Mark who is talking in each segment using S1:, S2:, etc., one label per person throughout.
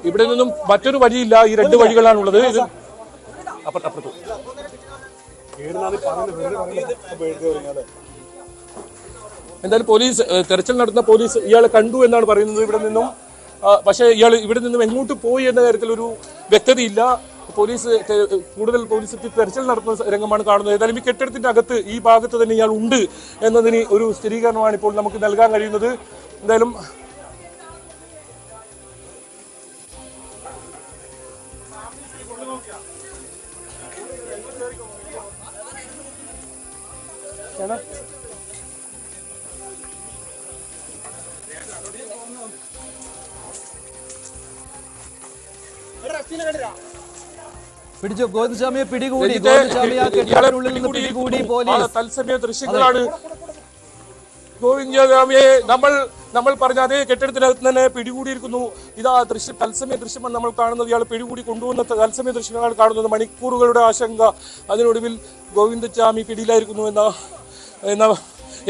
S1: ഇവിടെ നിന്നും മറ്റൊരു വഴിയില്ല, ഈ രണ്ട് വഴികളാണുള്ളത്. ഇത് അപ്പുറത്ത് എന്തായാലും പോലീസ് തെരച്ചിൽ നടത്തുന്ന പോലീസ് ഇയാളെ കണ്ടു എന്നാണ് പറയുന്നത് ഇവിടെ നിന്നും. പക്ഷേ ഇയാൾ ഇവിടെ നിന്നും എങ്ങോട്ട് പോയി എന്ന കാര്യത്തിൽ ഒരു വ്യക്തതയില്ല. കൂടുതൽ പോലീസ് തെരച്ചിൽ നടത്തുന്ന രംഗമാണ് കാണുന്നത്. ഏതായാലും ഈ കെട്ടിടത്തിന്റെ അകത്ത് ഈ ഭാഗത്ത് തന്നെ ഇയാൾ ഉണ്ട് എന്നതിന് ഒരു സ്ഥിരീകരണമാണ് ഇപ്പോൾ നമുക്ക് നൽകാൻ കഴിയുന്നത്. എന്തായാലും
S2: പിടിച്ചു ഗോവിന്ദസ്വാമിയെ പിടികൂടി. ഗോവിന്ദസ്വാമിയെ കെട്ടിടത്തിനുള്ളിൽ നിന്ന് പിടികൂടി പോലീസ്.
S1: തത്സമയ ദൃശ്യങ്ങളാണ്. ഗോവിന്ദസ്വാമിയെ നമ്മൾ പറഞ്ഞ അതേ കെട്ടിടത്തിനകത്ത് തന്നെ പിടികൂടിയിരിക്കുന്നു. ഇതാ തത്സമയ ദൃശ്യമാണ് നമ്മൾ കാണുന്നത്. ഇയാൾ പിടികൂടി കൊണ്ടുവന്ന തത്സമയ ദൃശ്യങ്ങളാണ് കാണുന്നത്. മണിക്കൂറുകളുടെ ആശങ്ക. അതിനൊടുവിൽ ഗോവിന്ദസ്വാമി പിടിയിലായിരിക്കുന്നു എന്ന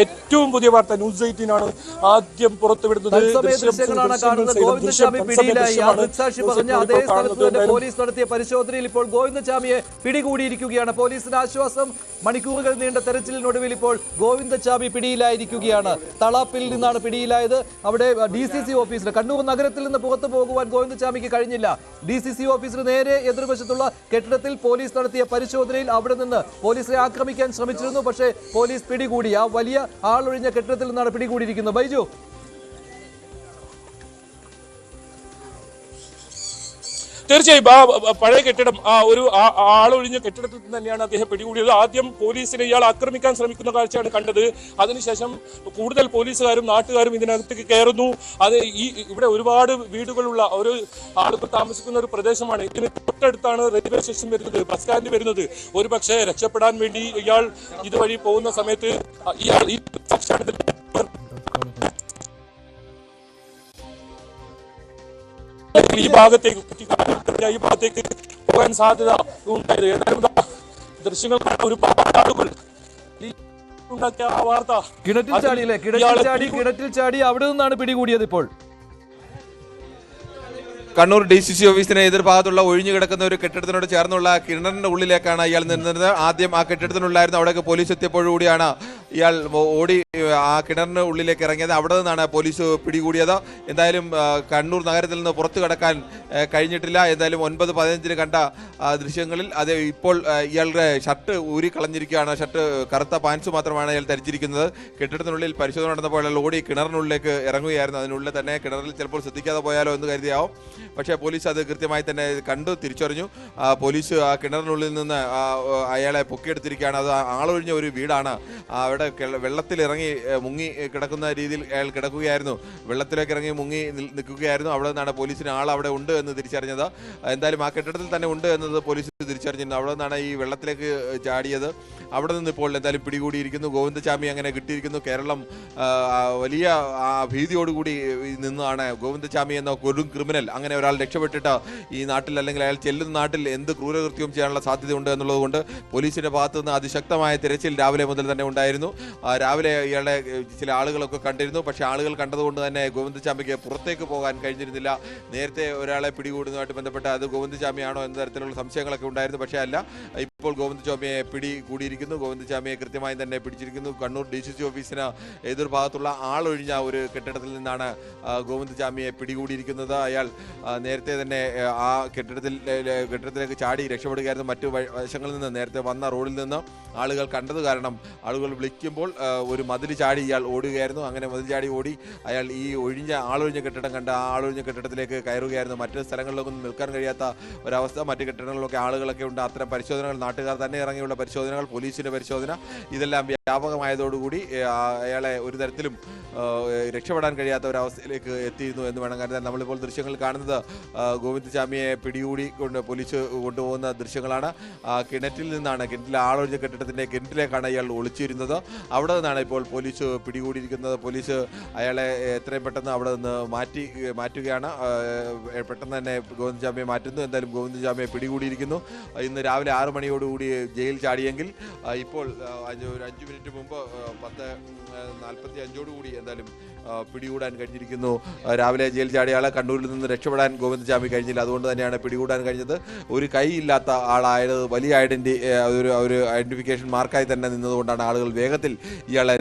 S1: ഏറ്റവും പുതിയ വാർത്ത ന്യൂസ് 18 ആണ് ആദ്യം പുറത്തുവിടുന്നത്.
S2: ഗോവിന്ദസ്വാമി പിടിയിലായി. ദൃക്സാക്ഷി പറഞ്ഞ അതേ സ്ഥലത്ത് തന്നെ പോലീസ് നടത്തിയ പരിശോധനയിൽ ഇപ്പോൾ ഗോവിന്ദസ്വാമിയെ പിടികൂടിയിരിക്കുകയാണ്. പോലീസിന് ആശ്വാസം. മണിക്കൂറുകൾ നീണ്ട തെരച്ചിലിനൊടുവിൽ ഇപ്പോൾ ഗോവിന്ദസ്വാമി പിടിയിലായിരിക്കുകയാണ്. തളാപ്പിൽ നിന്നാണ് പിടിയിലായത്. അവിടെ DCC ഓഫീസിൽ കണ്ണൂർ നഗരത്തിൽ നിന്ന് പുറത്തു പോകുവാൻ ഗോവിന്ദസ്വാമിക്ക് കഴിഞ്ഞില്ല. DCC ഓഫീസിന് നേരെ എതിർവശത്തുള്ള കെട്ടിടത്തിൽ പോലീസ് നടത്തിയ പരിശോധനയിൽ അവിടെ നിന്ന് പോലീസിനെ ആക്രമിക്കാൻ ശ്രമിച്ചിരുന്നു. പക്ഷേ പോലീസ് പിടികൂടി. ആ വലിയ ആളൊഴിഞ്ഞ കെട്ടിടത്തിൽ നിന്നാണ് പിടികൂടിയിരിക്കുന്നത്. ബൈജു,
S1: തീർച്ചയായും പഴയ കെട്ടിടം ഒരു ആളൊഴിഞ്ഞ കെട്ടിടത്തിൽ തന്നെയാണ് അദ്ദേഹം പിടികൂടിയത്. ആദ്യം പോലീസിനെ ഇയാൾ ആക്രമിക്കാൻ ശ്രമിക്കുന്ന കാഴ്ചയാണ് കണ്ടത്. അതിനുശേഷം കൂടുതൽ പോലീസുകാരും നാട്ടുകാരും ഇതിനകത്തേക്ക് കയറുന്നു. ഇവിടെ ഒരുപാട് വീടുകളുള്ള ഒരു ആളുകൾ താമസിക്കുന്ന ഒരു പ്രദേശമാണ്. ഇതിന് തൊട്ടടുത്താണ് റെയിൽവേ സ്റ്റേഷൻ വരുന്നത്, ബസ് സ്റ്റാൻഡ് വരുന്നത്. ഒരു പക്ഷേ രക്ഷപ്പെടാൻ വേണ്ടി ഇയാൾ ഇതുവഴി പോകുന്ന സമയത്ത് ഇയാൾ ഈ ഭാഗത്തേക്ക് പോകാൻ സാധ്യത ഉണ്ടായത്. ഏതായാലും ദൃശ്യങ്ങൾ ഒരുപാട് ആളുകൾ വാർത്ത
S2: കിണറ്റിൽ ചാടി അവിടെ നിന്നാണ് പിടികൂടിയത്. ഇപ്പോൾ
S3: കണ്ണൂർ DCC ഓഫീസിന് എതിർഭാഗത്തുള്ള ഒഴിഞ്ഞു കിടക്കുന്ന ഒരു കെട്ടിടത്തിനോട് ചേർന്നുള്ള കിണറിന്റെ ഉള്ളിലേക്കാണ് ഇയാൾ നിന്നത്. ആദ്യം ആ കെട്ടിടത്തിനുള്ളിലായിരുന്നു. അവിടേക്ക് പോലീസ് എത്തിയപ്പോഴുകൂടിയാണ് ഇയാൾ ഓടി ആ കിണറിന് ഉള്ളിലേക്ക് ഇറങ്ങിയത്. അവിടെ നിന്നാണ് പോലീസ് പിടികൂടിയത്. എന്തായാലും കണ്ണൂർ നഗരത്തിൽ നിന്ന് പുറത്തു കടക്കാൻ കഴിഞ്ഞിട്ടില്ല. എന്തായാലും 9:15 കണ്ട ദൃശ്യങ്ങളിൽ അത് ഇപ്പോൾ ഇയാളുടെ ഷർട്ട് ഊരിക്കളഞ്ഞിരിക്കുകയാണ്. ഷർട്ട് കറുത്ത പാൻസ് മാത്രമാണ് ഇയാൾ ധരിച്ചിരിക്കുന്നത്. കെട്ടിടത്തിനുള്ളിൽ പരിശോധന നടന്നപ്പോൾ ഇയാൾ ഓടി കിണറിനുള്ളിലേക്ക് ഇറങ്ങുകയായിരുന്നു. അതിനുള്ളിൽ തന്നെ കിണറിൽ ചിലപ്പോൾ ശ്രദ്ധിക്കാതെ പോയാലോ എന്ന് കരുതിയാവും. പക്ഷേ പോലീസ് അത് കൃത്യമായി തന്നെ കണ്ടു തിരിച്ചറിഞ്ഞു. പോലീസ് ആ കിണറിനുള്ളിൽ നിന്ന് അയാളെ പൊക്കിയെടുത്തിരിക്കുകയാണ്. അത് ആളൊഴിഞ്ഞ ഒരു വീടാണ്. അവിടെ വെള്ളത്തിലിറങ്ങി മുങ്ങി കിടക്കുന്ന രീതിയിൽ അയാൾ കിടക്കുകയായിരുന്നു. വെള്ളത്തിലേക്ക് ഇറങ്ങി മുങ്ങി നിൽക്കുകയായിരുന്നു. അവിടെ നിന്നാണ് പോലീസിന് ആൾ അവിടെ ഉണ്ട് എന്ന് തിരിച്ചറിഞ്ഞത്. എന്തായാലും ആ കെട്ടിടത്തിൽ തന്നെ ഉണ്ട് എന്നത് പോലീസ് തിരിച്ചറിഞ്ഞിരുന്നു. അവിടെ നിന്നാണ് ഈ വെള്ളത്തിലേക്ക് ചാടിയത്. അവിടെ നിന്ന് ഇപ്പോൾ എന്തായാലും പിടികൂടിയിരിക്കുന്നു. ഗോവിന്ദസ്വാമി അങ്ങനെ കിട്ടിയിരിക്കുന്നു. കേരളം വലിയ ഭീതിയോടുകൂടി നിന്നാണ് ഗോവിന്ദസ്വാമി എന്ന കൊടും ക്രിമിനൽ അങ്ങനെ ഒരാൾ രക്ഷപ്പെട്ടിട്ട് ഈ നാട്ടിൽ അല്ലെങ്കിൽ അയാൾ ചെല്ലുന്ന നാട്ടിൽ എന്ത് ക്രൂരകൃത്യവും ചെയ്യാനുള്ള സാധ്യതയുണ്ട് എന്നുള്ളത് കൊണ്ട് പോലീസിന്റെ ഭാഗത്തു നിന്ന് അതിശക്തമായ തിരച്ചിൽ രാവിലെ മുതൽ തന്നെ ഉണ്ടായിരുന്നു. രാവിലെ ഇയാളെ ചില ആളുകളൊക്കെ കണ്ടിരുന്നു. പക്ഷേ ആളുകൾ കണ്ടതുകൊണ്ട് തന്നെ ഗോവിന്ദസ്വാമിക്ക് പുറത്തേക്ക് പോകാൻ കഴിഞ്ഞിരുന്നില്ല. നേരത്തെ ഒരാളെ പിടികൂടുന്നതുമായിട്ട് ബന്ധപ്പെട്ട് അത് ഗോവിന്ദസ്വാമിയാണോ എന്ന തരത്തിലുള്ള സംശയങ്ങളൊക്കെ ഉണ്ടായിരുന്നു. പക്ഷേ അല്ല, ഇപ്പോൾ ഗോവിന്ദസ്വാമിയെ പിടികൂടിയിരിക്കുന്നു. ഗോവിന്ദസ്വാമിയെ കൃത്യമായി തന്നെ പിടിച്ചിരിക്കുന്നു. കണ്ണൂർ DCC ഓഫീസിന് എതിർഭാഗത്തുള്ള ആളൊഴിഞ്ഞ ഒരു കെട്ടിടത്തിൽ നിന്നാണ് ഗോവിന്ദസ്വാമിയെ പിടികൂടിയിരിക്കുന്നത്. അയാൾ നേരത്തെ തന്നെ ആ കെട്ടിടത്തിലേക്ക് ചാടി രക്ഷപ്പെടുകയായിരുന്നു. മറ്റു വശങ്ങളിൽ നിന്ന് നേരത്തെ വന്ന റോഡിൽ നിന്ന് ആളുകൾ കണ്ടത് കാരണം ആളുകൾ വിളിക്കുമ്പോൾ ഒരു മതിൽ ചാടി ഇയാൾ ഓടുകയായിരുന്നു. അങ്ങനെ മതിൽ ചാടി ഓടി അയാൾ ഈ ആളൊഴിഞ്ഞ കെട്ടിടം കണ്ട ആ ആളൊഴിഞ്ഞ കെട്ടിടത്തിലേക്ക് കയറുകയായിരുന്നു. മറ്റു സ്ഥലങ്ങളിലൊന്നും നിൽക്കാൻ കഴിയാത്ത ഒരവസ്ഥ. മറ്റു കെട്ടിടങ്ങളിലൊക്കെ ആളുകളൊക്കെ ഉണ്ട്. അത്തരം പരിശോധനകൾ, നാട്ടുകാർ തന്നെ ഇറങ്ങിയുള്ള പരിശോധനകൾ, പോലീസിന്റെ പരിശോധന, ഇതെല്ലാം വ്യാപകമായതോടുകൂടി അയാളെ ഒരു തരത്തിലും രക്ഷപ്പെടാൻ കഴിയാത്ത ഒരവസ്ഥയിലേക്ക് എത്തിയിരുന്നു എന്ന് വേണം കരുതാൻ. നമ്മളിപ്പോൾ ദൃശ്യങ്ങൾ കാണുന്നത് ഗോവിന്ദസ്വാമിയെ പിടികൂടിക്കൊണ്ട് പോലീസ് കൊണ്ടുപോകുന്ന ദൃശ്യങ്ങളാണ്. കിണറ്റിൽ നിന്നാണ്, കിണറ്റിലെ ആളൊഴിഞ്ഞ കെട്ടിടത്തിന്റെ കിണറ്റിലേക്കാണ് ഇയാൾ ഒളിച്ചിരുന്നത്. അവിടെ നിന്നാണ് ഇപ്പോൾ പോലീസ് പിടികൂടിയിരിക്കുന്നത്. പോലീസ് അയാളെ എത്രയും പെട്ടെന്ന് അവിടെ നിന്ന് മാറ്റുകയാണ്. പെട്ടെന്ന് തന്നെ ഗോവിന്ദസ്വാമിയെ മാറ്റുന്നു. എന്തായാലും ഗോവിന്ദസ്വാമിയെ പിടികൂടിയിരിക്കുന്നു. ഇന്ന് രാവിലെ 6 മണിയോട് മണിയോടുകൂടി ജയിൽ ചാടിയെങ്കിൽ ഇപ്പോൾ ഒരു 5 മിനിറ്റ് മുമ്പ് 10:45 എന്തായാലും പിടികൂടാൻ കഴിഞ്ഞിരിക്കുന്നു. രാവിലെ ജയിൽ ചാടിയ ആളെ കണ്ണൂരിൽ നിന്ന് രക്ഷപ്പെടാൻ ഗോവിന്ദചാമി കഴിഞ്ഞില്ല. അതുകൊണ്ട് തന്നെയാണ് പിടികൂടാൻ കഴിഞ്ഞത്. ഒരു കൈ ഇല്ലാത്ത ആളായത് വലിയ ഒരു ഐഡന്റിഫിക്കേഷൻ മാർക്കായി തന്നെ നിന്നതുകൊണ്ടാണ് ആളുകൾ വേഗത്തിൽ ഇയാളെ